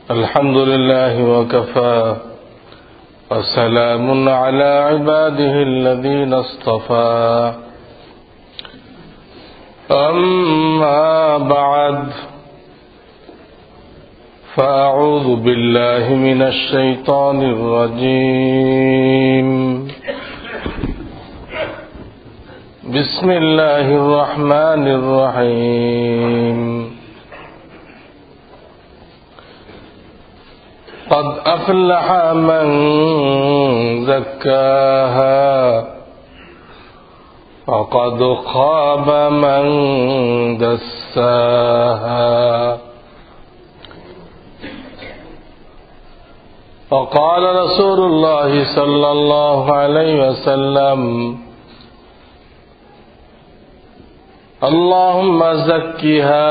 الحمد لله وكفى وسلام على عباده الذين اصطفى أما بعد فأعوذ بالله من الشيطان الرجيم بسم الله الرحمن الرحيم قد أفلح من زكاها وقد خاب من دساها وقال رسول الله صلى الله عليه وسلم اللهم زكها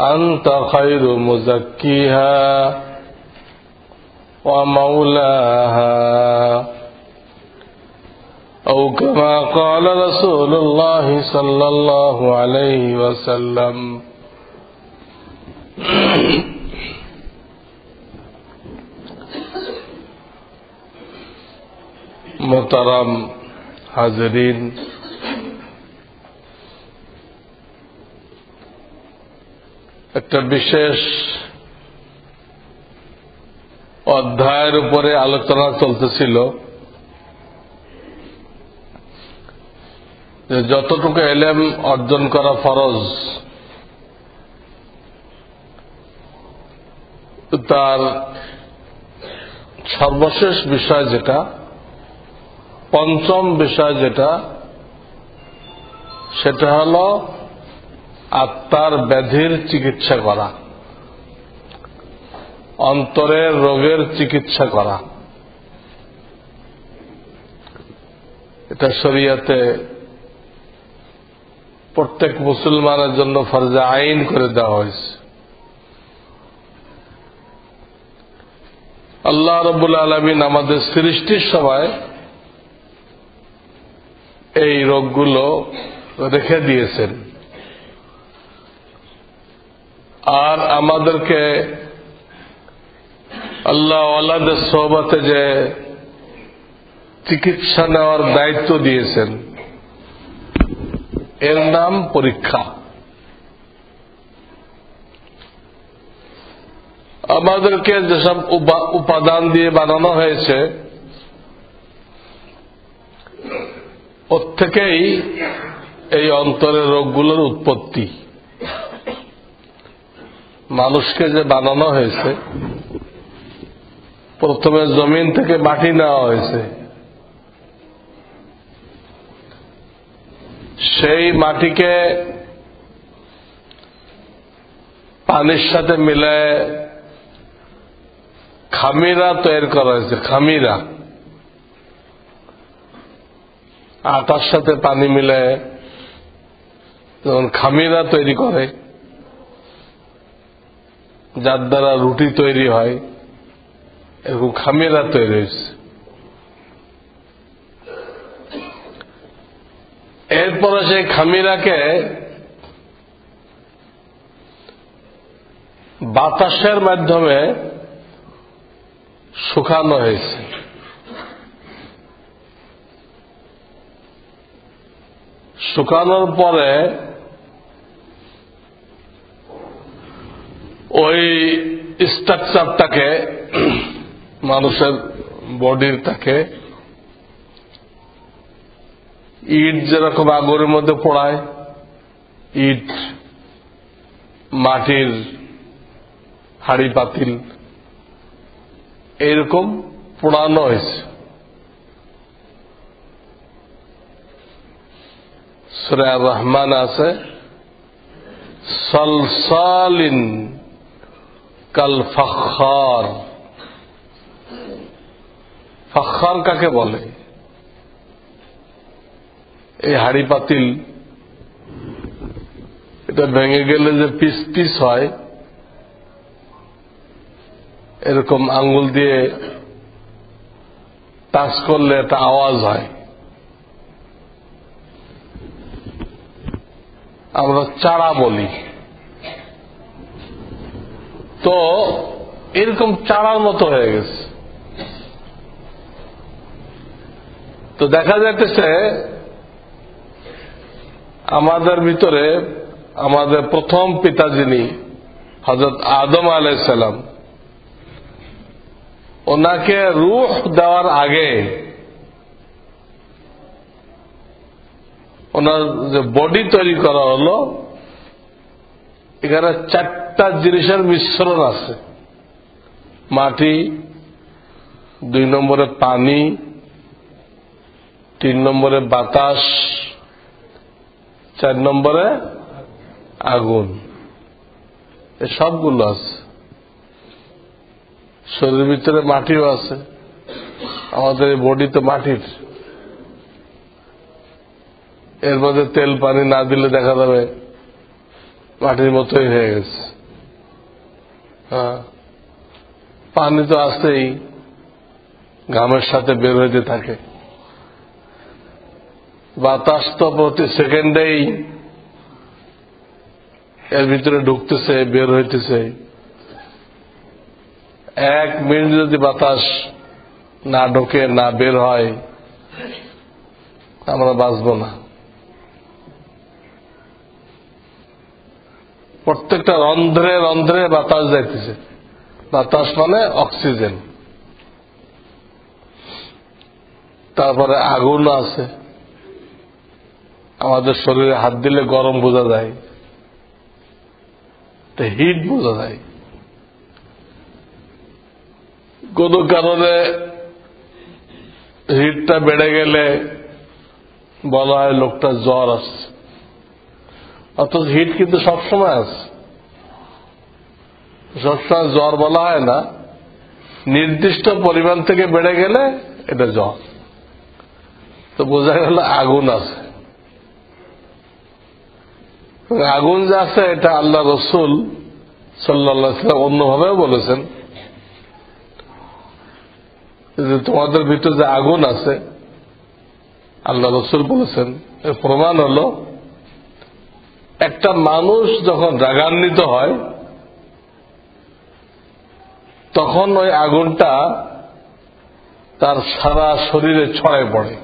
أنت خير مزكيها ومولاها أو كما قال رسول الله صلى الله عليه وسلم محترم হাজরিন, একটা বিশেষ অধ্যায়ের উপরে আলোচনা চলতেছিল যে যতটুকু ইলম অর্জন করা ফরজ তার সর্বশেষ বিষয় যেটা, পঞ্চম বিষয় যেটা, সেটা হল আত্মার ব্যাধির চিকিৎসা করা, অন্তরের রোগের চিকিৎসা করা। এটা শরীয়তে প্রত্যেক মুসলমানের জন্য ফরজে আইন করে দেওয়া হয়েছে। আল্লাহ রাব্বুল আলামিন আমাদের সৃষ্টির সময় এই রোগগুলো রেখে দিয়েছেন, আর আমাদেরকে আল্লাহ ওয়ালাদের সোহবতে যে চিকিৎসা নেওয়ার দায়িত্ব দিয়েছেন, এর নাম পরীক্ষা। আমাদেরকে যেসব উপাদান দিয়ে বানানো হয়েছে ওর থেকেই এই অন্তরের রোগগুলোর উৎপত্তি। মানুষকে যে বানানো হয়েছে, প্রথমে জমিন থেকে মাটি নেওয়া হয়েছে, সেই মাটিকে পানির সাথে মিলায় খামিরা তৈরি করা হয়েছে। খামিরা আটার সাথে পানি মিলায় যখন খামিরা তৈরি করে, যার দ্বারা রুটি তৈরি হয়, এরকম খামিরা তৈরি হয়েছে। এরপরে সেই খামিরাকে বাতাসের মাধ্যমে শুকানো হয়েছে। শুকানোর পরে ওই স্ট্রাকচারটাকে, মানুষের বডিরটাকে ইট যেরকম আগুনের মধ্যে পোড়ায়, ইট, মাটির হাড়ি পাতিল, এইরকম পোড়ানো হয়েছে। সূরা আর-রহমান আছে সলসালিন কাল ফাখার। ফাখার কাকে বলে? এই হাড়ি পাতিল, এটা ভেঙে গেলে যে পিস পিস হয়, এরকম আঙ্গুল দিয়ে টাচ করলে একটা আওয়াজ হয়। আমরা চারা বলি। তো এরকম চারার মতো হয়ে গেছে। তো দেখা যাচ্ছে আমাদের ভিতরে আমাদের প্রথম পিতা যিনি হযরত আদম আলাইহিস সালাম, ওনাকে রূহ দেওয়ার আগে ওনার যে বডি তৈরি করা হলো, এখানে 4টা জিনিসের মিশ্রণ আছে। মাটি, 2 নম্বরে পানি, 3 নম্বরে বাতাস, 4 নম্বরে আগুন। এই সবগুলো আছে। শরীরের ভিতরে মাটিও আছে, আমাদের বডি তো মাটির। এর মধ্যে তেল পানি না দিলে দেখা যাবে মাটির মতোই হয়ে গেছে। হ্যাঁ, পানি তো আছেই, ঘামের সাথে বের হইতে থাকে। বাতাস তো প্রতি সেকেন্ডেই এর ভিতরে ঢুকতেছে, বের হইতেছে। 1 মিনিট যদি বাতাস না ঢোকে, না বের হয়, আমরা বাঁচব না। প্রত্যেকটা রন্ধ্রে রন্ধ্রে বাতাস যাইতেছে। বাতাস মানে অক্সিজেন। তারপরে আগুন আছে, আমাদের শরীরে হাত দিলে গরম বোঝা যায়, হিট বোঝা যায়। কোন কারণে হিটটা বেড়ে গেলে বলা হয় লোকটা জ্বর আসছে, অথচ হিট কিন্তু সবসময় আছে। সবসময় জ্বর বলা হয় না, নির্দিষ্ট পরিমাণ থেকে বেড়ে গেলে এটা জ্বর। তো বোঝা গেল আগুন আছে। আগুন যে আছে এটা আল্লাহ রসুল সাল্লাল্লাহু আলাইহি ওয়াসাল্লাম অন্যভাবেও বলেছেন যে তোমাদের ভিতরে যে আগুন আছে, আল্লাহ রসুল বলেছেন, এর প্রমাণ হল একটা মানুষ যখন রাগান্বিত হয় তখন ওই আগুনটা তার সারা শরীরে ছড়ায় পড়ে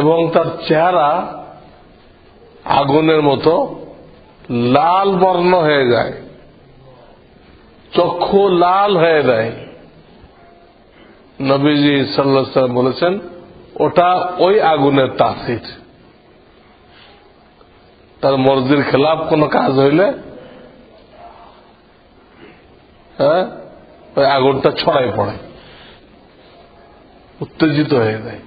এবং তার চেহারা আগুনের মতো লাল বর্ণ হয়ে যায়, চক্ষু লাল হয়ে যায়। নবীজি সাল্লাল্লাহু আলাইহি ওয়াসাল্লাম বলেছেন ওটা ওই আগুনের তাসির। তার মর্জির খেলাফ কোন কাজ হইলে ওই আগুনটা ছড়াই পড়ে, উত্তেজিত হয়ে যায়,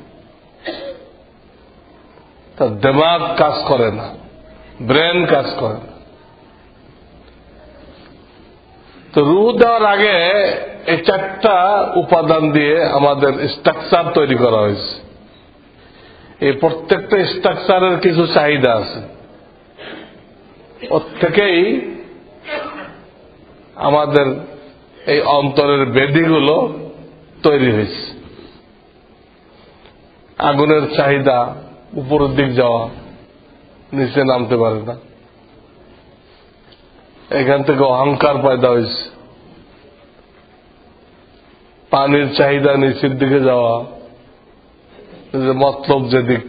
তার দিমাগ কাজ করে না, ব্রেন কাজ করে না। তো রূহ দেওয়ার আগে এই 4টা উপাদান দিয়ে আমাদের স্ট্রাকচার তৈরি করা হয়েছে। এই প্রত্যেকটা স্ট্রাকচারের কিছু চাহিদা আছে, ওর থেকেই আমাদের এই অন্তরের বেদিগুলো তৈরি হয়েছে। আগুনের চাহিদা উপরের দিক যাওয়া, নিচে নামতে পারে না, এখান থেকে অহংকার পয়দা হয়েছে। পানির চাহিদা নিচের দিকে যাওয়া, মতলব যেদিক,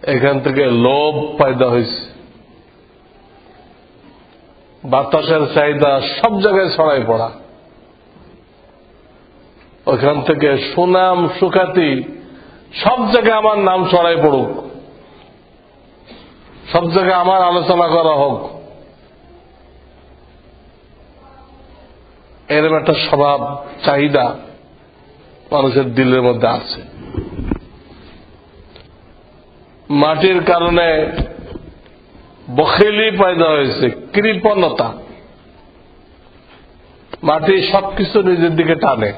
এখান থেকে লোভ পয়দা হয়েছে। বাতাসের চাহিদা সব জায়গায় ছড়াই পড়া, ওখান থেকে সুনাম সুখ্যাতি, সব জায়গায় আমার নাম ছড়াই পড়ুক, সব জায়গায় আমার আলোচনা করা হোক, এরকম একটা স্বভাব চাহিদা মানুষের দিলের মধ্যে আছে। মাটির কারণে বখিলি পয়দা হয়েছে, কৃপণতা। মাটি সবকিছু নিজের দিকে টানে,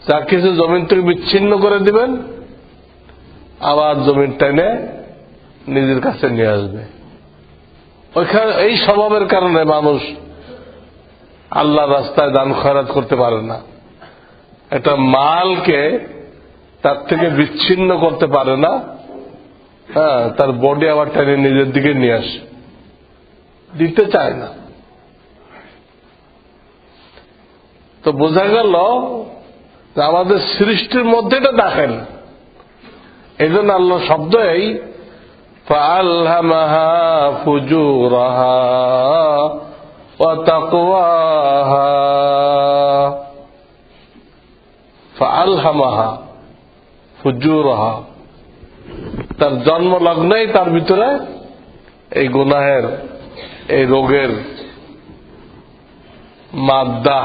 যা কিছু জমিন থেকে বিচ্ছিন্ন করে দিবেন, আবার জমিন টেনে নিজের কাছে নিয়ে আসবে। ওইখানে এই স্বভাবের কারণে মানুষ আল্লাহর রাস্তায় দান খয়রাত করতে পারে না। একটা মালকে তার থেকে বিচ্ছিন্ন করতে পারে না, হ্যাঁ, তার বডি আবার টেনে নিজের দিকে নিয়ে আসে, দিতে চায় না। তো বোঝা গেল যে আমাদের সৃষ্টির মধ্যে এটা দেখেন। এই জন্য আল্লাহ শব্দ এই فَأَلْهَمَهَا فُجُورَهَا وَتَقْوَاهَا فَأَلْهَمَهَا فُجُورَهَا, তার জন্ম লগ্নেই তার ভিতরে এই গুনাহের, এই রোগের মাদ্দা,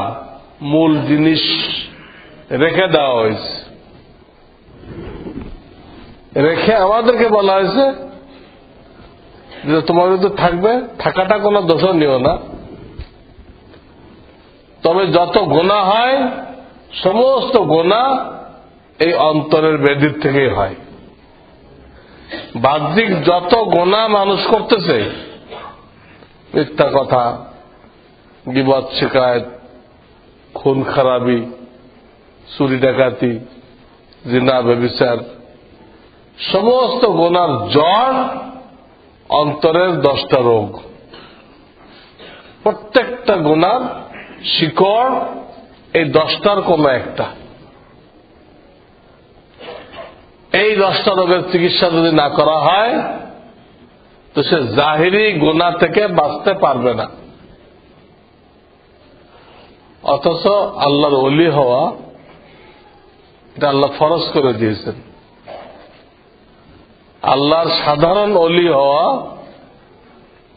মূল জিনিস রেখে দেওয়া হয়েছে। রেখে আমাদেরকে বলা হয়েছে যে তোমার তো থাকবে, থাকাটা কোনো দোষণীয় না, তবে যত গোনা হয় সমস্ত গোনা এই অন্তরের ব্যাধির থেকেই হয়। বাহ্যিক যত গোনা মানুষ করতেছে, মিথ্যা কথা, গীবত, শিকায়ত, খুন খারাপি, চুরি ডাকাতি, জিনা, ব্যভিচার, সমস্ত গোনার জড় অন্তরের 10টা রোগ। প্রত্যেকটা গোনার শিকড় এই 10টার কোন একটা। এই 10টা রোগের চিকিৎসা যদি না করা হয় তো সে জাহিরি গোনা থেকে বাঁচতে পারবে না। অথচ আল্লাহর ওলি হওয়া এটা আল্লাহ ফরজ করে দিয়েছেন। আল্লাহর সাধারণ ওলি হওয়া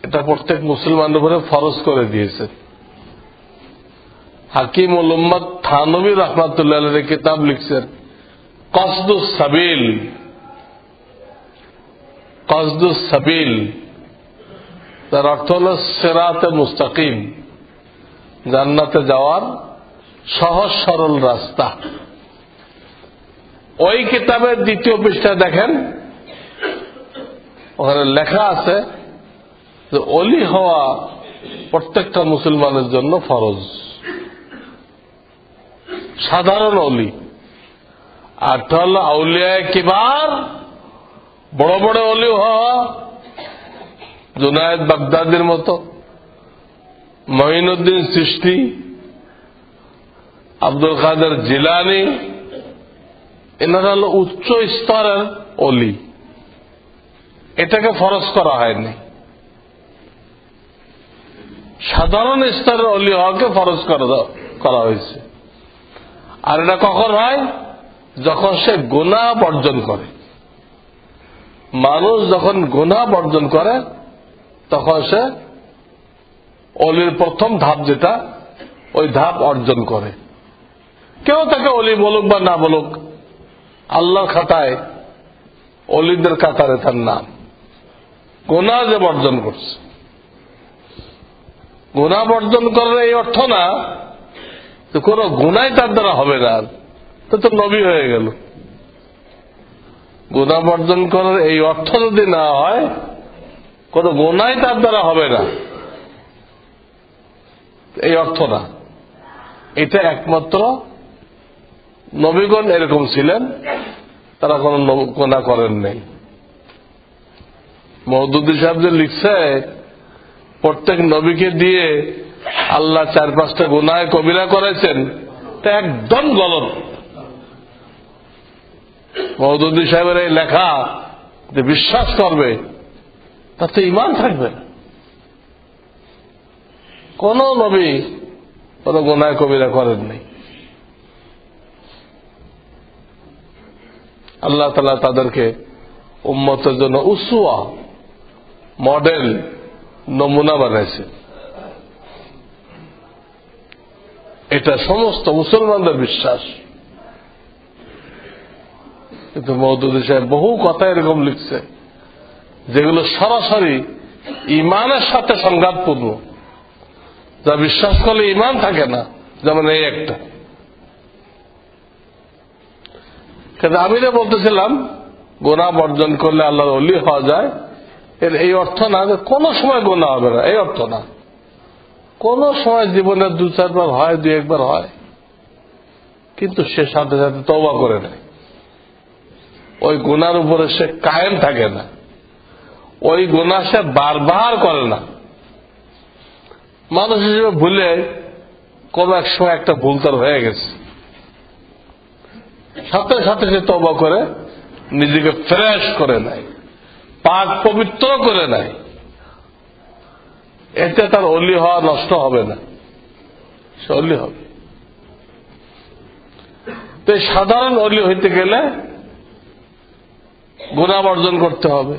এটা প্রত্যেক মুসলমানের উপরে ফরজ করে দিয়েছেন। হাকিম উল উম্মত থানবী রাহমাতুল্লাহ আলাইহি কিতাব লিখছেন কসদুস সাবিল। কসদুস সাবিল তার অর্থ হল সিরাতে মুস্তাকিম, জান্নাতে যাওয়ার সহজ সরল রাস্তা। ওই কিতাবের 2য় পৃষ্ঠা দেখেন, ওখানে লেখা আছে যে ওলি হওয়া প্রত্যেকটা মুসলমানের জন্য ফরজ, সাধারণ ওলি। আর হল আউলিয়ায়ে কিবার, বড় বড় ওলি হওয়া, জুনায়েদ বাগদাদির মতো, মঈনুদ্দিন চিশতি, আব্দুল কাদের জিলানী, এনারা হল উচ্চ স্তরের ওলি। এটাকে ফরজ করা হয়নি, সাধারণ স্তরের ওলি হওয়াকে ফরজ করা হয়েছে। আর এটা কখন হয়? যখন সে গুনাহ বর্জন করে। মানুষ যখন গুনাহ বর্জন করে তখন সে অলির প্রথম ধাপ, যেটা ওই ধাপ অর্জন করে। কেউ তাকে অলি বলুক বা না বলুক, আল্লাহর খাতায় অলিদের কাতারে তার নাম। গুনাহ যে বর্জন করছে, গুনাহ বর্জন করার এই অর্থ না তো কোন গুনাই তার দ্বারা হবে না, তো নবী হয়ে গেল। গুনাহ বর্জন করার এই অর্থ যদি না হয়, কোন গুনাই তার দ্বারা হবে না, এই অর্থ না। এটা একমাত্র নবীগণ এরকম ছিলেন, তারা কোন গুনাহ করেন নাই। মওদুদী সাহেব যে লিখছে প্রত্যেক নবীকে দিয়ে আল্লাহ 4-5টা গুনাহ কবিরা করেছেন, তা একদম গলত। মওদুদী সাহেবের এই লেখা যে বিশ্বাস করবে তাতে ঈমান থাকবে না। কোন নবী কোন গুনাহ কবিরা করেন নাই। আল্লাহ তাআলা তাদেরকে উম্মতের জন্য উসওয়া, মডেল, নমুনা বানাইছে। এটা সমস্ত মুসলমানদের বিশ্বাস। কিন্তু মওদুদী সাহেব বহু কথা এরকম লিখছে যেগুলো সরাসরি ঈমানের সাথে সংঘাতপূর্ণ, যা বিশ্বাস করলে ঈমান থাকে না। যেমন এই একটা, কিন্তু আমি যে বলতেছিলাম গুনাহ বর্জন করলে আল্লাহর ওলি হওয়া যায়, এর এই অর্থ না যে কোন সময় গুনাহ হবে না, এই অর্থ না। কোন সময় জীবনে 2-4 বার হয়, 2-1 বার হয়, কিন্তু সে সাথে সাথে তওবা করে নেয়। ওই গুনার উপরে সে কায়েম থাকে না, ওই গুনাহ সে বারবার করে না। মানুষ হিসেবে ভুলে কোন এক সময় একটা ভুল তার হয়ে গেছে, সাথে সাথে সে তওবা করে নিজেকে ফ্রেশ করে নেয়, পাক পবিত্র করে নেয়। এতে তার অলি হওয়া নষ্ট হবে না, সে অলি হবে। তো সাধারণ অলি হইতে গেলে গুনাহ বর্জন করতে হবে।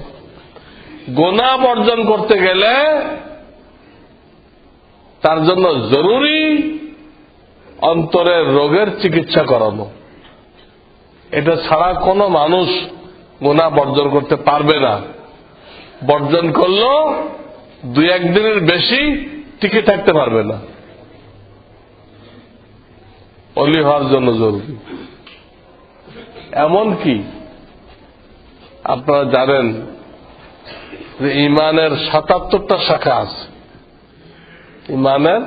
গুনাহ বর্জন করতে গেলে তার জন্য জরুরি অন্তরের রোগের চিকিৎসা করানো। এটা ছাড়া কোনো মানুষ গুনাহ বর্জন করতে পারবে না। বর্জন করলেও 2-1 দিনের বেশি টিকে থাকতে পারবে না। অলি হওয়ার জন্য জরুরি। এমনকি আপনারা জানেন যে ইমানের 77টা শাখা আছে, ইমানের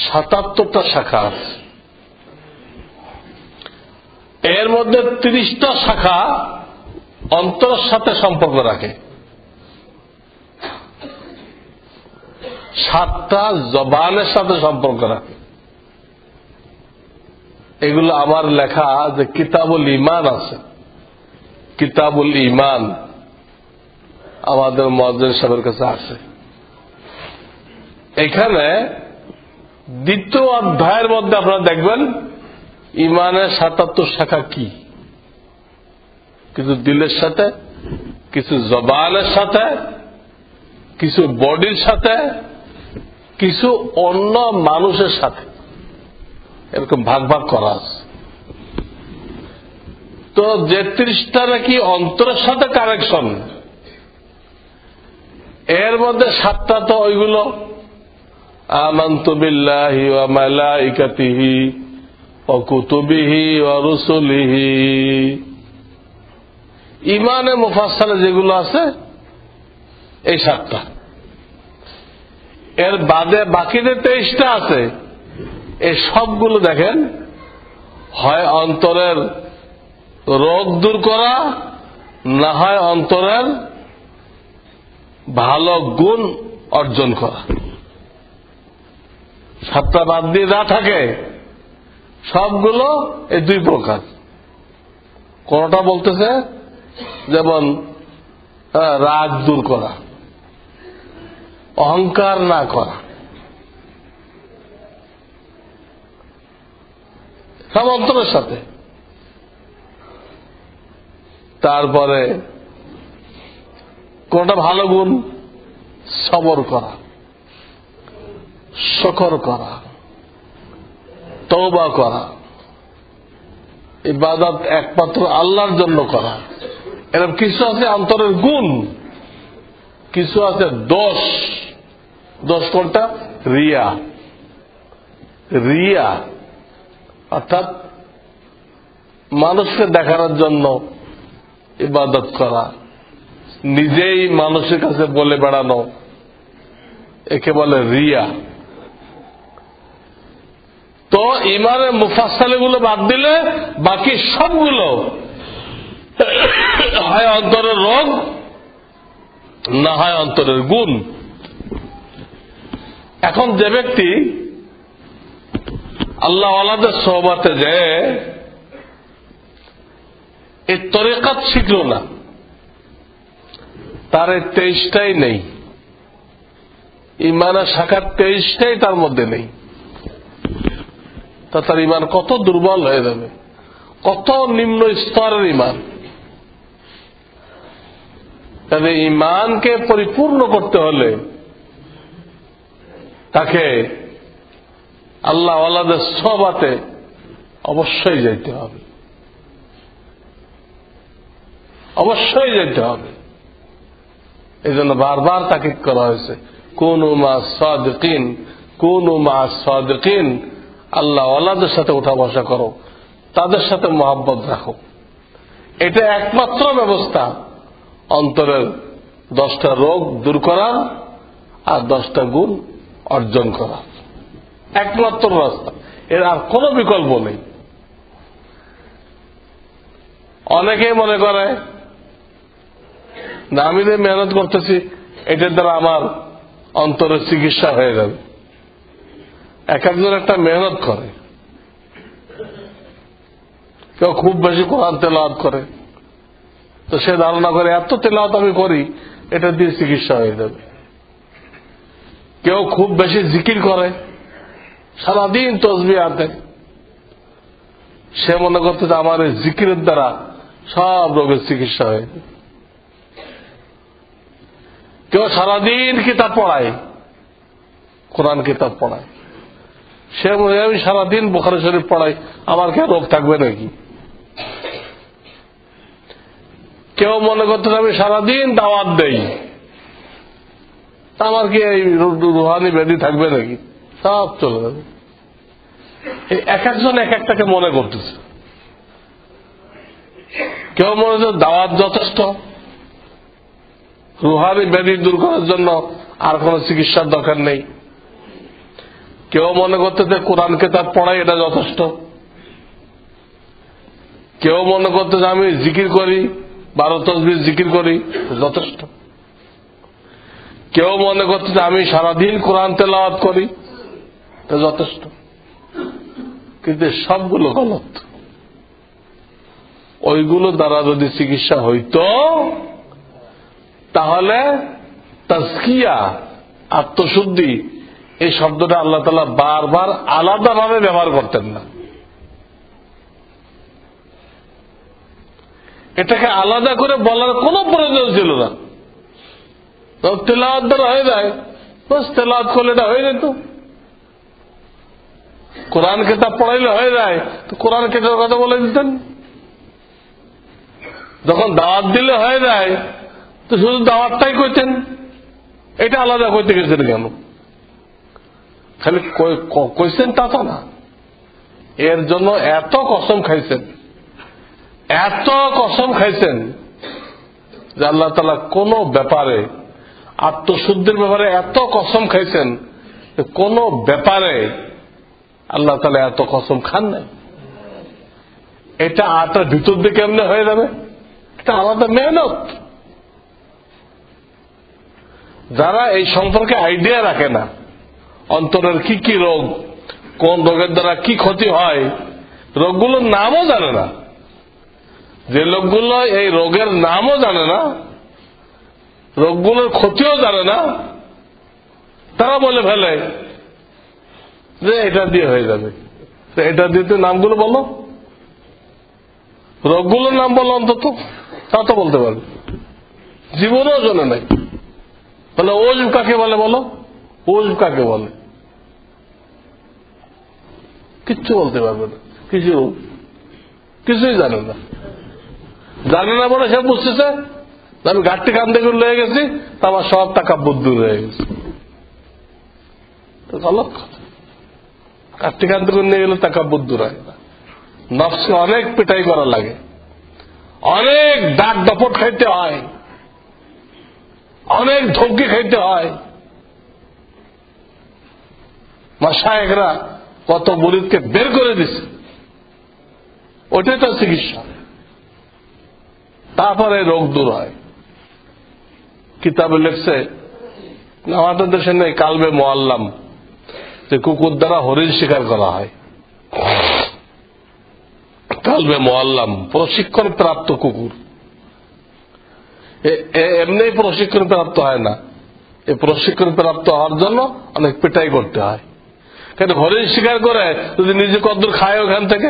77টা শাখা আছে। এর মধ্যে 30টা শাখা অন্তরের সাথে সম্পর্ক রাখে, 7টা জবানের সাথে সম্পর্ক রাখে। এগুলো আমার লেখা যে কিতাবুল ঈমান আছে, কিতাবুল ঈমান আমাদের মুয়াজ্জিন সাহেবের কাছে আছে। এখানে 2য় অধ্যায়ের মধ্যে আপনারা দেখবেন ঈমানের 77 শাখা কি, কিছু দিলের সাথে, কিছু জবানের সাথে, কিছু বডির সাথে, কিছু অন্য মানুষের সাথে, এরকম ভাগ ভাগ করা আছে। তো 33টা নাকি অন্তরের সাথে কানেকশন, এর মধ্যে 7টা তো ওইগুলো আমানতু বিল্লাহি ওয়া মালাইকাতিহি ওয়া কুতুবিহি ওয়া রুসুলিহি। ঈমানে মুফাসসালে যেগুলো আছে এই 7টা। এর বাদে বাকি যে 23টা আছে এই সবগুলো দেখেন হয় অন্তরের রোগ দূর করা, না হয় অন্তরের ভালো গুণ অর্জন করা। 7টা বাদ দিয়ে যা থাকে সবগুলো এই 2 প্রকার। কোনটা বলতেছে যেমন রাগ দূর করা, অহংকার না করা, সব অন্তরের সাথে। তারপরে কোনটা ভালো গুণ, সবর করা, শুকর করা, তওবা করা, ইবাদত একমাত্র আল্লাহর জন্য করা। এরকম কিছু আছে অন্তরের গুণ, কিছু আছে দোষ। দোষ কোনটা? রিয়া। রিয়া অর্থাৎ মানুষকে দেখানোর জন্য ইবাদত করা, নিজেই মানুষের কাছে বলে বেড়ানো, একে বলে রিয়া। তো ইমানের মুফাসসালগুলো বাদ দিলে বাকি সবগুলো হয় অন্তরের রোগ, না হয় অন্তরের গুণ। এখন যে ব্যক্তি আল্লাহ ওয়ালাদের সোহবতে যে এই তরিকাত শিখল না, তার এই 23টাই নেই, ইমানের শাখার 23টাই তার মধ্যে নেই। তা তার ইমান কত দুর্বল হয়ে যাবে, কত নিম্ন স্তরের ইমান। তবে ইমানকে পরিপূর্ণ করতে হলে তাকে আল্লাহ ওয়ালাদের সোহবতে অবশ্যই যেতে হবে, অবশ্যই যেতে হবে। এই জন্য বারবার তাকিদ করা হয়েছে, কুনু মা সাদিকিন, কুনু মা সাদিকিন। আল্লাহ ওয়ালাদের সাথে উঠা বসা করো, তাদের সাথে মহব্বত রাখো। এটা একমাত্র ব্যবস্থা অন্তরের 10টা রোগ দূর করা আর 10টা গুণ অর্জন করা, একমাত্র রাস্তা। এর আর কোনো বিকল্প নেই। অনেকেই মনে করে না আমি যে মেহনত করতেছি এটার দ্বারা আমার অন্তরের চিকিৎসা হয়ে যাবে। এক একজন একটা মেহনত করে। কেউ খুব বেশি কোরআন তেলাওয়াত করে, তো সে ধারণা করে এত তেলাওয়াত আমি করি এটা দিয়ে চিকিৎসা হয়ে যাবে। কেউ খুব বেশি জিকির করে, সারাদিন তসবিহ হাতে, সে মনে করতে যে আমার এই জিকিরের দ্বারা সব রোগের চিকিৎসা হয়ে যাবে। কেউ সারাদিন কিতাব পড়ায়, কোরআন কিতাব পড়ায়, সে মনে হয় আমি সারাদিন বুখারী শরীফ পড়াই, আমার কে রোগ থাকবে নাকি? কেউ মনে করতে আমি সারাদিন দাওয়াত দেই, আমার কি এই রুহানি ব্যাধি থাকবে নাকি? সব চলে যাবে। এক একজন এক একটাকে মনে করতেছে। কেউ মনে হচ্ছে দাওয়াত যথেষ্ট, রুহানি ব্যাধি দূর করার জন্য আর কোন চিকিৎসার দরকার নেই। কেউ মনে করতেছে কোরআন কিতাব পড়াই এটা যথেষ্ট। কেউ মনে করতেছে আমি জিকির করি, 12 তসবিহ জিকির করি যথেষ্ট। কেউ মনে করতেছে আমি সারাদিন কোরআন তেলাওয়াত করি এটা যথেষ্ট। কিন্তু সবগুলো গলত। ওইগুলো দ্বারা যদি চিকিৎসা হইত তাহলে তাজকিয়া, আত্মশুদ্ধি, এই শব্দটা আল্লাহ তাআলা বারবার আলাদাভাবে ব্যবহার করতেন না। এটাকে আলাদা করে বলার কোন প্রয়োজন ছিল না। তেলাওয়াত দ্বারা হয়ে যায়, বাস তেলাওয়াত করলে এটা হয়ে যেত। কোরআন কিতাব পড়াইলে হয়ে যায়, তো কোরআন কিতাবের কথা বলে দিতেন। যখন দাওয়াত দিলে হয়ে যায়, তো শুধু দাওয়াতটাই কইতেন। এটা আলাদা কইতে গেছেন কেন? খালি কইছেন তা তো না, এর জন্য এত কসম খাইছেন, এত কসম খাইছেন যে আল্লাহ তাআলা কোন ব্যাপারে, আত্মশুদ্ধির ব্যাপারে এত কসম খাইছেন, কোন ব্যাপারে আল্লাহ তাআলা এত কসম খান নাই। এটা আটার ভিতর দিয়ে কেমনে হয়ে যাবে? এটা আলাদা মেহনত। যারা এই সম্পর্কে আইডিয়া রাখে না, অন্তরের কি কি রোগ, কোন রোগের দ্বারা কি ক্ষতি হয়, রোগগুলোর নামও জানে না, যে লোকগুলো এই রোগের নামও জানে না, রোগগুলোর ক্ষতিও জানে না, তারা বলে ফেলে যে এটা দিয়ে হয়ে যাবে। এটা দিয়ে নামগুলো বলো, রোগগুলোর নাম বলো অন্তত, তা তো বলতে পারবে। জীবনেও জানে নাই। বলে ওজব কাকে বলে বলো, ওজব কাকে বলে, কিচ্ছু বলতে পারবে না। কিছুই জানে না। জানে না বলে সে বুঝতেছে আমি ঘাটতি কান থেকে লয়ে গেছি, তা আমার সব টাকা বুদ্ধুর হয়ে গেছে। তো গলত কথা। ঘাটতি কান থেকে নিয়ে গেলে টাকা বুদ্ধুর হয় না। নফসকে অনেক পিটাই করা লাগে, অনেক ডাক দপট খাইতে হয়, অনেক ধমকি খাইতে হয়। মাশায়েখরা কত মুরিদকে বের করে দিচ্ছে, ওটাই তো চিকিৎসা। তারপরে রোগ দূর হয়। কিতাবে লেখছে, আমাদের দেশে নেই কালবে মুআল্লাম, যে কুকুর দ্বারা হরিণ শিকার করা হয়। কালবে মুআল্লাম, প্রশিক্ষণ প্রাপ্ত কুকুর। এমনি প্রশিক্ষণ প্রাপ্ত হয় না, এই প্রশিক্ষণ প্রাপ্ত হওয়ার জন্য অনেক পিটাই করতে হয়। কেন হরিণ শিকার করে যদি নিজে কদ্দুর খায় ওখান থেকে,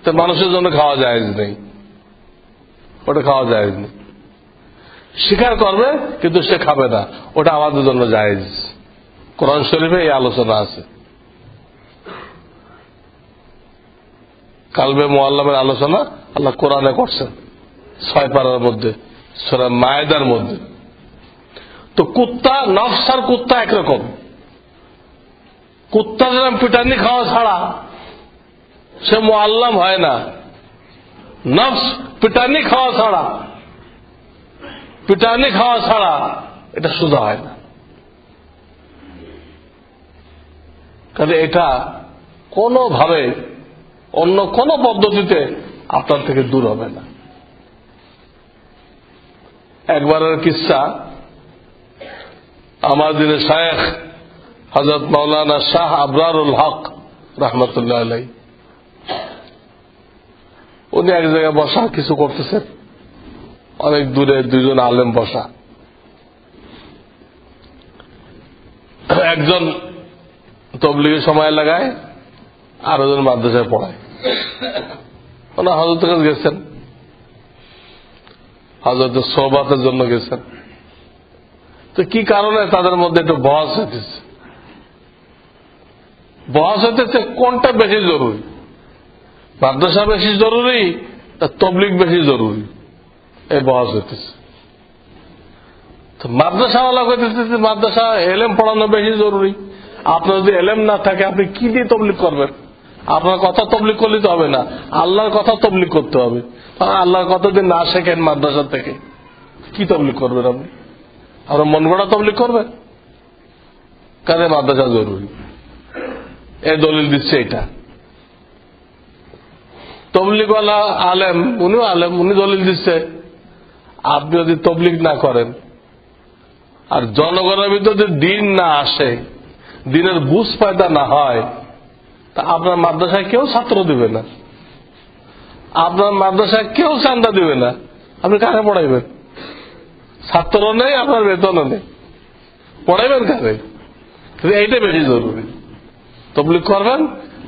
তো মানুষের জন্য খাওয়া যায় নেই, ওটা খাওয়া যায় নেই। শিকার করবে কিন্তু সে খাবে না, ওটা আমাদের জন্য জায়েজ। কোরআন শরীফে এই আলোচনা আছে। কালবে মুআল্লামের আলোচনা আল্লাহ কোরআনে করছেন 6 পারার মধ্যে, সূরা মায়েদার মধ্যে। তো কুত্তা, নফস আর কুত্তা একরকম। কুত্তা যেরকম পিটানি খাওয়া ছাড়া সে মুআল্লাম হয় না, নফস পিটানি খাওয়া ছাড়া, পিটানি খাওয়া ছাড়া এটা সোজা হয় না। কাজে এটা কোনোভাবে অন্য কোন পদ্ধতিতে আপনার থেকে দূর হবে না। একবারের কিস্সা, আমাদের শায়েখ হযরত মাওলানা শাহ আবরারুল হক রহমতুল্লাহ আলাইহি, উনি এক জায়গায় বসা কিছু করতেছেন, অনেক দূরে দুইজন আলেম বসা। একজন তবলিগে সময় লাগায়, আর একজন মাদ্রাসায় পড়ায়। ওনার হযরতের কাছে গেছেন, হযরতের সোহবতের জন্য গেছেন। তো কি কারণে তাদের মধ্যে একটু বহস হইতেছে, কোনটা বেশি জরুরি, মাদ্রাসা বেশি জরুরি না তবলিগ বেশি জরুরি, এই বহস হইতেছে। মাদ্রাসাওয়ালা কইতেছে মাদ্রাসা এলেম পড়ানো বেশি জরুরি। আপনার যদি এলেম না থাকে আপনি কি দিয়ে তবলিগ করবেন? আপনার কথা তবলিগ করলে তো হবে না, আল্লাহর কথা তবলিগ করতে হবে। আল্লাহর কথা যদি না শেখেন মাদ্রাসা থেকে, কি তবলিগ করবেন আপনি? আপনার মন গড়া তবলিগ করবেন? কাজে মাদ্রাসা জরুরি, এই দলিল দিচ্ছে। এটা তবলিগওয়ালা আলেম, উনিও আলেম, উনি দলিল দিচ্ছে আপনি যদি তবলিগ না করেন আর জনগণের ভিতরে দিন না আসে, দিনের বুঝ পয়দা না হয়, তা আপনার মাদ্রাসায় কেউ ছাত্র দিবে না, আপনার মাদ্রাসায় কেউ চান্দা দিবে না। আপনি কাকে পড়াইবেন? ছাত্র নেই, আপনার বেতনও নেই, পড়াইবেন কাকে? এইটা বেশি জরুরি। তবলিগ করবেন,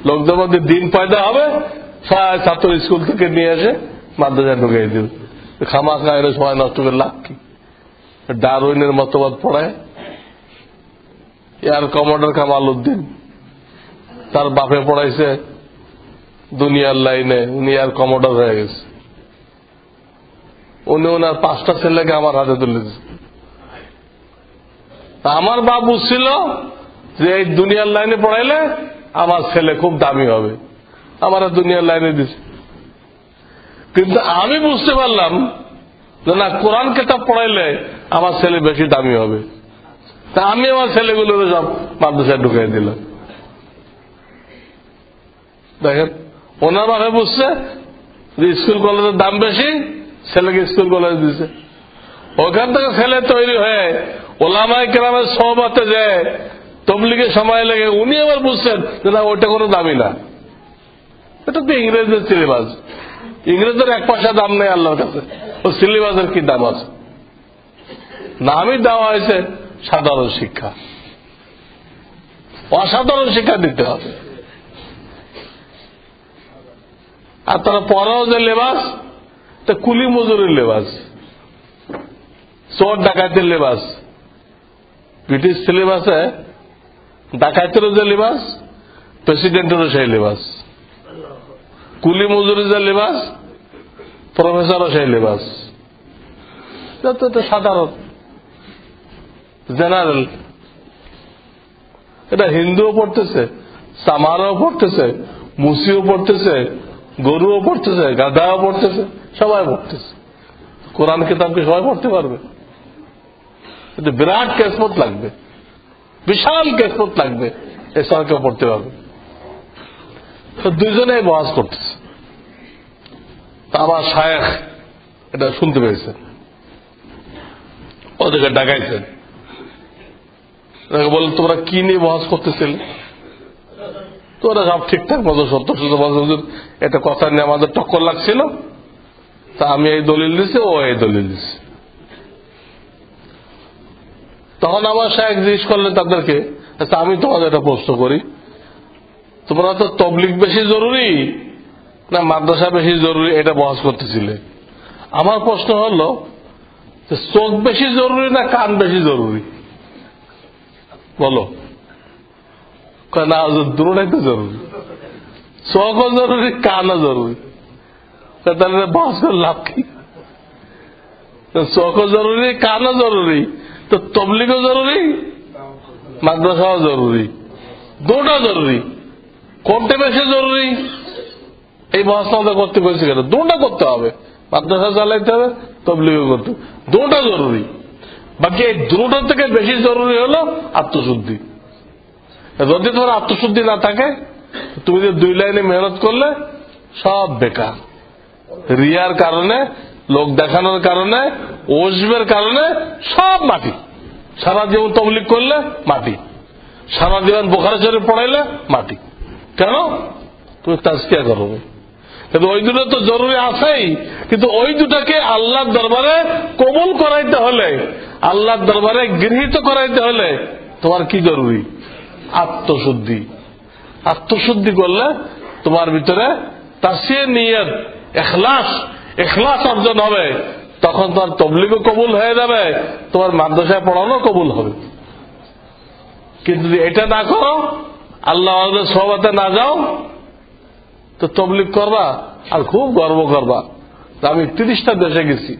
লোকদের মধ্যে দিন পয়দা হবে, ছাত্র স্কুল থেকে নিয়ে এসে মাদ্রাসায় ঢুকিয়ে দিবে। খামাখা এর সময় নষ্ট করে লাভ কি? ডারউইনের মতবাদ পড়ায়। এয়ার কমান্ডার কামাল উদ্দিন, তার বাপে পড়াইছে দুনিয়ার লাইনে, উনি এয়ার কমান্ডার হয়ে গেছে। উনি ওনার 5টা ছেলেকে আমার হাতে তুলে দিয়েছে। আমার বাপ বুঝছিল যে এই দুনিয়ার লাইনে পড়াইলে আমার ছেলে খুব দামি হবে, আমার দুনিয়ার লাইনে দিছে। কিন্তু আমি বুঝতে পারলাম যে না, কোরআন কিতাব পড়াইলে আমার ছেলে বেশি দামি হবে। তা আমি আমার ছেলেগুলো সব মাদ্রাসায় ঢুকাই দিলাম। দেখেন, ওনার বাপে বুঝছে যে স্কুল কলেজের দাম বেশি, ছেলেকে স্কুল কলেজে দিছে। ওখান থেকে ছেলে তৈরি হয়ে ওলামায়ে কেরামের সোহবতে যে তবলিগের সময় লেগে উনি আবার বুঝছেন যে না, ওইটা কোনো দামি না। এটা তো ইংরেজদের সিলেবাস, ইংরেজদের 1 পয়সা দাম নেই আল্লাহর কাছে, ও সিলেবাসের কি দাম আছে? নামই দেওয়া হয়েছে সাধারণ শিক্ষা। অসাধারণ শিক্ষা দিতে হবে। আর তারা পরেও যে লেবাস, তা কুলি মজুরের লেবাস, চোর ডাকাতের লেবাস। ব্রিটিশ সিলেবাসে ডাকাতেরও যে লেবাস, প্রেসিডেন্টেরও সেই লেবাস। কুলি মজুরের যে লেবাস, প্রফেসরও সেই লেবাস। এটা সাধারণ জেনারেল। এটা হিন্দুও পড়তেছে, সামারও পড়তেছে, মুসিও পড়তেছে, গরুও পড়তেছে, গাধাও পড়তেছে, সবাই পড়তেছে। কোরআন কিতাবকে সবাই পড়তে পারবে? এটা বিরাট কেসমত লাগবে, বিশাল কেসমত লাগবে, এসব কেউ পড়তে পারবে। তো দুইজনেই বহাস করতেছে। আমার শায়েখ এটা শুনতে পেয়েছেন, ওদেরকে ডাকাইছেন, বললেন তোমরা কি নিয়ে বহাস করতেছিলে? তোরা সব ঠিকঠাক মতো সত্য হুজুর, এটা কথা নিয়ে আমাদের টক্কর লাগছিল, তা আমি এই দলিল দিছি, ও এই দলিল দিছি। তখন আমার শায়েখ জিজ্ঞেস করলেন তাদেরকে, আচ্ছা আমি তোমাদের একটা প্রশ্ন করি, তোমরা তো তবলিগ বেশি জরুরি না মাদ্রাসা বেশি জরুরি এটা বহাস করতেছিলে। আমার প্রশ্ন হলো, চোখ বেশি জরুরি না কান বেশি জরুরি? বলো। না, দুটোটাই তো জরুরি, চোখও জরুরি, কানও জরুরি। তাহলে বহাস করে লাভ কি? চোখও জরুরি, কানও জরুরি, তো তবলিগও জরুরি, মাদ্রাসাও জরুরি, দুটো জরুরি। কোনটা বেশি জরুরি এই বহাস আমাদের করতে পেরেছি কেন? দুটা করতে হবে, মাদ্রাসা চালাইতে হবে, তবলিগও করতে হবে, দুটা জরুরি। বাকি এই দুটোর থেকে বেশি জরুরি হলো আত্মশুদ্ধি। যদি তোমার আত্মশুদ্ধি না থাকে, তুমি যে 2 লাইনে মেহনত করলে সব বেকার। রিয়ার কারণে লোক দেখানোর কারণে, ওজবের কারণে সব মাটি। সারা জীবন তবলিগ করলে মাটি, সারা জীবন বুখারী শরীফ পড়াইলে মাটি। কেন? তুমি তাজকিয়া করবে। কিন্তু ওই দুটো তো জরুরি আছেই, কিন্তু ওই দুটাকে আল্লাহর দরবারে কবুল করাইতে হলে, আল্লাহর দরবারে গৃহীত করাইতে হলে তোমার কি জরুরি? আত্মশুদ্ধি। আত্মশুদ্ধি করলে তোমার ভিতরে তাসিয়ে নিয়ত, ইখলাস অর্জন হবে। তখন তোমার তবলিগও কবুল হয়ে যাবে, তোমার মাদ্রাসায় পড়ানো কবুল হবে। কিন্তু যদি এটা না করো, আল্লাহ সোহবতে না যাও, তো তবলিগ করবা আর খুব গর্ব করবা। আমি 30টা দেশে গেছি,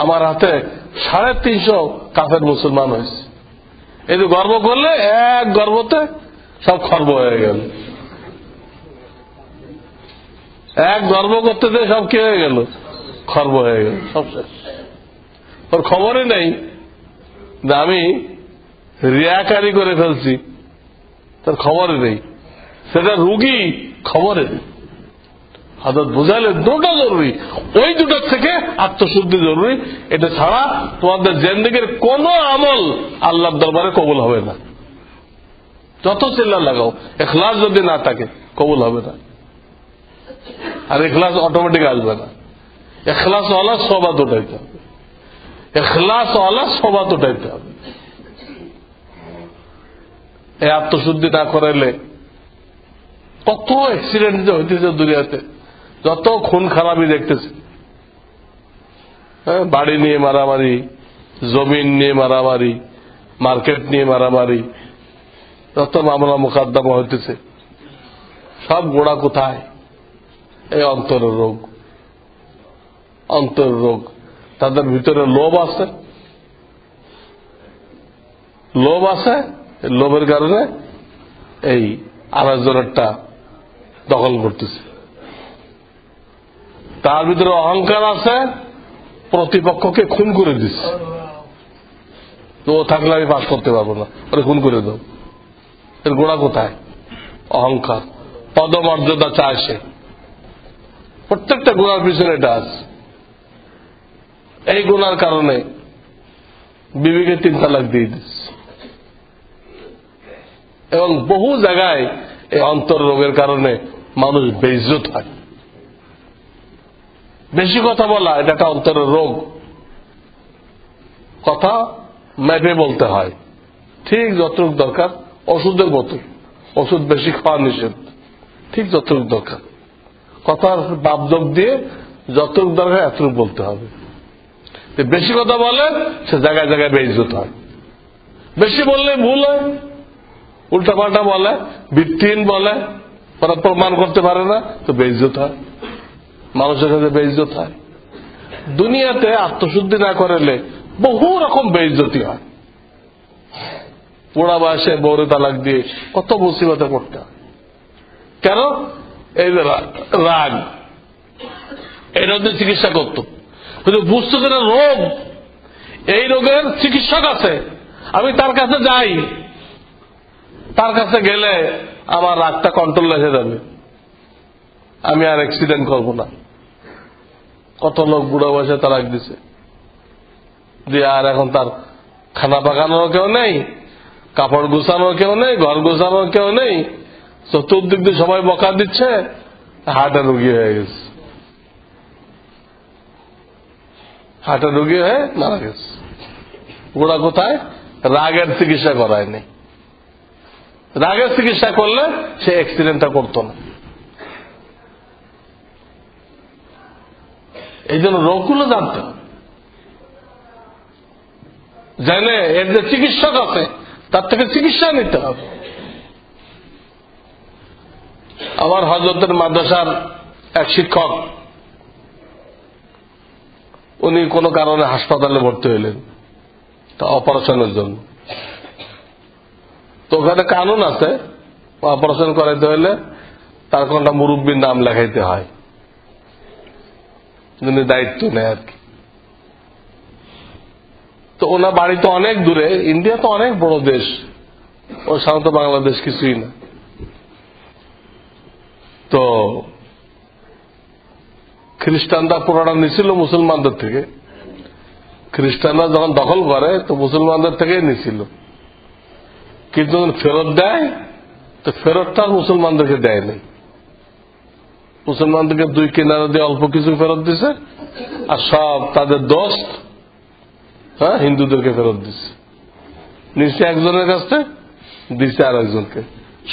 আমার হাতে 350 কাফের মুসলমান হয়েছে। এই যে গর্ব করলে এক গর্বতে সব খর্ব হয়ে গেল। এক গর্ব করতে যে সব কি হয়ে গেল? খর্ব হয়ে গেল, সব শেষ। ওর খবরই নেই যে আমি রিয়াকারি করে ফেলছি, তার খবরই নেই। সেটা রুগী, খবরে নেই। হযরত বুঝাইলে দুটো জরুরি, ওই দুটোর থেকে আত্মশুদ্ধি জরুরি। এটা ছাড়া তোমাদের জিন্দেগীর কোন আমল আল্লাহর দরবারে কবুল হবে না। যত চিল্লা লাগাও, ইখলাস যদি না থাকে কবুল হবে না। আর ইখলাস অটোমেটিক আসবে না। ইখলাস ওয়ালা সওবাত উঠাইতে হবে, ইখলাস ওয়ালা সওবাত উঠাইতে হবে। এই আত্মশুদ্ধি না করাইলে কত অ্যাক্সিডেন্ট যে হইতেছে দুনিয়াতে, যত খুন খারাপি দেখতেছে। বাড়ি নিয়ে মারামারি, জমিন নিয়ে মারামারি, মার্কেট নিয়ে মারামারি, যত মামলা মোকদ্দমা হইতেছে, সব গোড়া কোথায়? এই অন্তরের রোগ। অন্তরের রোগ। তাদের ভিতরে লোভ আছে, লোভ আছে। লোভের কারণে এই আরেকজনেরটা দখল করতেছে। তার ভিতরে অহংকার আছে, প্রতিপক্ষকে খুন করে দিচ্ছে। তো ও থাকলে আমি পাস করতে পারবো না, ওরে খুন করে দাও। এর গোড়া কোথায়? অহংকার। পদমর্যাদা চায় সে। প্রত্যেকটা গুণার পিছনে এটা আছে। এই গুণার কারণে বিবিকে 3 তালাক দিয়ে দিচ্ছে। এবং বহু জায়গায় এই অন্তর রোগের কারণে মানুষ বেইজ্জত হয়। বেশি কথা বলা এটা একটা অন্তরের রোগ। কথা মেপে বলতে হয়, ঠিক যতটুকু দরকার। ওষুধের মতো, ওষুধ বেশি খাওয়া নিষেধ, ঠিক যতটুকু দরকার। কথার বাপযোগ দিয়ে যতটুকু দরকার এতটুকু বলতে হবে। বেশি কথা বলে সে জায়গায় জায়গায় বেইজ্জত হয়। বেশি বললে ভুল হয়, উল্টাপাল্টা বলে, ভিত্তিহীন বলে, ওরা প্রমাণ করতে পারে না, তো বেইজ্জত হয়, মানুষের কাছে বেইজ্জত হয়। দুনিয়াতে আত্মশুদ্ধি না করলে বহু রকম বেইজ্জতি হয়। বুড়া বয়সে বউরে তালাক দিয়ে কত মুসিবতে পড়তে হয়। কেন? এই যে রাগ, এটা দিয়ে চিকিৎসা করত, কিন্তু বুঝতো যে রোগ, এই রোগের চিকিৎসক আছে, আমি তার কাছে যাই, তার কাছে গেলে আমার রাগটা কন্ট্রোল এসে যাবে, আমি আর অ্যাক্সিডেন্ট করব না। কত লোক বুড়া বয়সে তালাক দিছে, দিয়ে আর এখন তার খানা পাকানোর কেউ নেই, কাপড় গুছানোর কেউ নেই, ঘর গুছানোর কেউ নেই, চতুর্দিক দিয়ে সবাই বকা দিচ্ছে, হার্টের রোগী হয়ে গেছে, হার্টের রোগী হয়ে মারা গেছে। গোড়া কোথায়? রাগের চিকিৎসা করায়নি। রাগের চিকিৎসা করলে সে অ্যাক্সিডেন্টটা করতো না। এই জন্য রোগগুলো জানতে হবে, জেনে এর যে চিকিৎসক আছে তার থেকে চিকিৎসা নিতে হবে। আমার হযরতের মাদ্রাসার এক শিক্ষক, উনি কোনো কারণে হাসপাতালে ভর্তি হইলেন, তা অপারেশনের জন্য। তো ওখানে কানুন আছে, অপারেশন করাইতে হইলে তার কোনটা মুরব্বীর নাম লেখাইতে হয়, যিনি দায়িত্ব নেয় আর কি। তো ওনার বাড়ি তো অনেক দূরে, ইন্ডিয়া তো অনেক বড় দেশ, ওর সাধারণত বাংলাদেশ কিছুই না। তো খ্রিস্টানরা পুরোটা নিছিল মুসলমানদের থেকে। খ্রিস্টানরা যখন দখল করে তো মুসলমানদের থেকেই নিছিল, কিন্তু যখন ফেরত দেয় তো ফেরতটা মুসলমানদেরকে দেয় নাই। মুসলমানদেরকে দুই কিনারা দিয়ে অল্প কিছু ফেরত দিছে, আর সব তাদের দোস্ত হিন্দুদেরকে ফেরত দিছে। নিচে একজনের কাছে, দিছে আর একজনকে।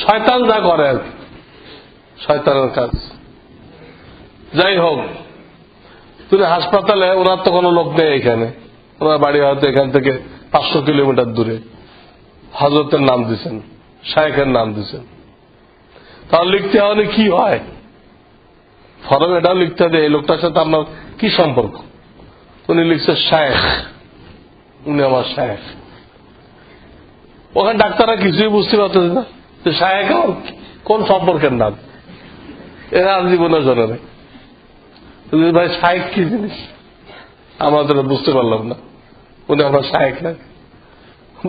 শয়তান যা করে আর কি, শয়তানের কাজ। যাই হোক, তুমি হাসপাতালে, ওনার তো কোনো লোক নেই এখানে, ওনার বাড়ি হয়তো এখান থেকে 500 কিলোমিটার দূরে। হযরতের নাম দিচ্ছেন, শায়েখের নাম দিচ্ছেন, তাহলে লিখতে হবে কি হয় ফরম, এটাও লিখতে হবে এই লোকটার সাথে আপনার কি সম্পর্ক। উনি লিখছে শায়েখ, উনি আমার শায়েখ। ওখানে ডাক্তাররা কিছুই বুঝতে পারতেছে না যে শায়েখ আমার কোন সম্পর্কের নাম, এরা আর জীবনে জানে না। ভাই শায়েখ কি জিনিস আমরা তো বুঝতে পারলাম না। উনি আমার শায়েখ না,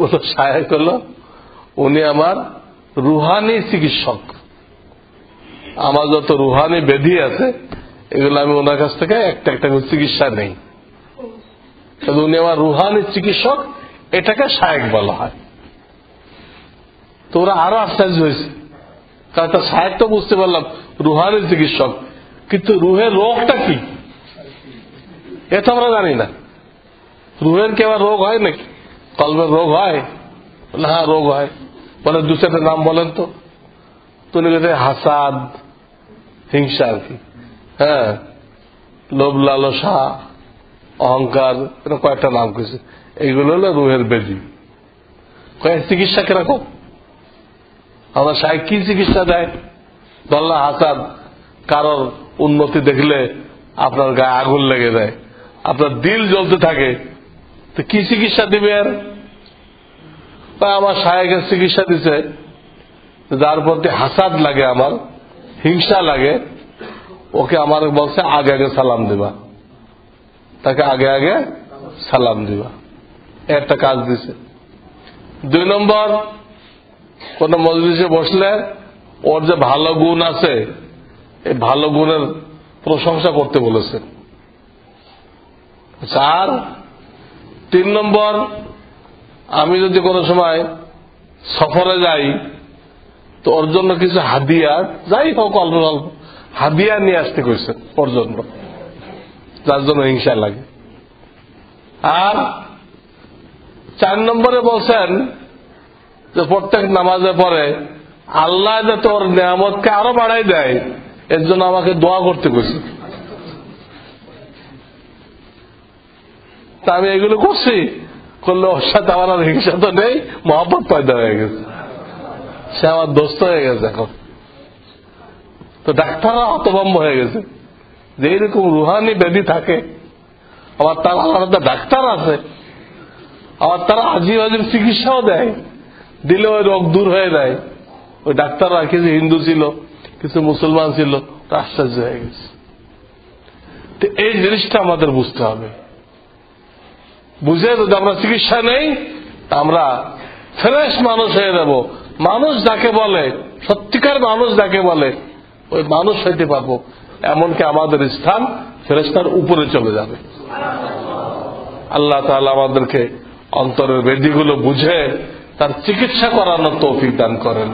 বলো শায়েখ হলো উনি আমার রুহানি চিকিৎসক। আমার যত রুহানি ব্যাধি আছে এগুলো আমি ওনার কাছ থেকে একটা একটা করে চিকিৎসা নেই। উনি আমার রুহানি চিকিৎসক, এটাকে শায়েখ বলা হয়। তো ওরা আরো আশ্চর্য হয়েছে, কারণ তার শায়েখ তো বুঝতে পারলাম রুহানি চিকিৎসক, কিন্তু রুহের রোগটা কি এ তো আমরা জানি না। রুহের কি আবার রোগ হয় নাকি? কলবের রোগ হয়? হ্যাঁ রোগ হয়। বলে দু চারটা নাম বলেন তো। তুমি হাসাদ, হিংসা আর কি, হ্যাঁ, লোভ লালসা, অহংকার, এটা কয়েকটা নাম করেছে। এইগুলো হলো রুহের ব্যাধি। কয়েক চিকিৎসা কিরকম, আমরা শায়েখ কি চিকিৎসা দেয়? বললা হাসাদ, কারোর উন্নতি দেখলে আপনার গায়ে আগুন লেগে যায়, আপনার দিল জ্বলতে থাকে, তো কি চিকিৎসা দিবে? আর আমার শায়েখের চিকিৎসা দিছে, যার প্রতি হাসাদ লাগে, আমার হিংসা লাগে, ওকে আমার বলছে আগে আগে সালাম দিবা, তাকে আগে আগে সালাম দিবা, একটা কাজ দিছে। 2 নম্বর, কোন মজলিসে বসলে ওর যে ভালো গুণ আছে এই ভালো গুণের প্রশংসা করতে বলেছে। 3 নম্বর, আমি যদি কোনো সময় সফরে যাই তো ওর জন্য কিছু হাদিয়া, যাই হোক অল্প অল্প হাদিয়া নিয়ে আসতে কইছেন ওর জন্য, যার জন্য হিংসা লাগে। আর 4 নম্বরে বলছেন যে প্রত্যেক নামাজে পরে আল্লাহ যাতে ওর নিয়ামতকে আরো বাড়াই দেয় এর জন্য আমাকে দোয়া করতে কইছে। তা আমি এগুলো করছি, করলে ওর সাথে আমার আর হিংসা তো নেই, মহব্বত পয়দা হয়ে গেছে, সে আমার দোস্ত হয়ে গেছে এখন। তো ডাক্তাররা হতভম্ব হয়ে গেছে যে এইরকম রুহানি ব্যাধি থাকে, আবার তার আলাদা ডাক্তার আছে, আবার তারা আজিব আজিব চিকিৎসাও দেয়, দিলে ওই রোগ দূর হয়ে যায়। ওই ডাক্তাররা কিছু হিন্দু ছিল, কিছু মুসলমান ছিল, আশ্চর্য হয়ে গেছে। তো এই জিনিসটা আমাদের বুঝতে হবে। বুঝে যদি আমরা চিকিৎসা নেই আমরা ফ্রেশ মানুষ হয়ে যাব। মানুষ যাকে বলে, সত্যিকার মানুষ যাকে বলে ওই মানুষ হইতে পারবো, এমনকি আমাদের স্থান ফেরেশতার উপরে চলে যাবে। আল্লাহ তাআলা আমাদেরকে অন্তরের ব্যাধিগুলো বুঝে তার চিকিৎসা করানোর তৌফিক দান করেন।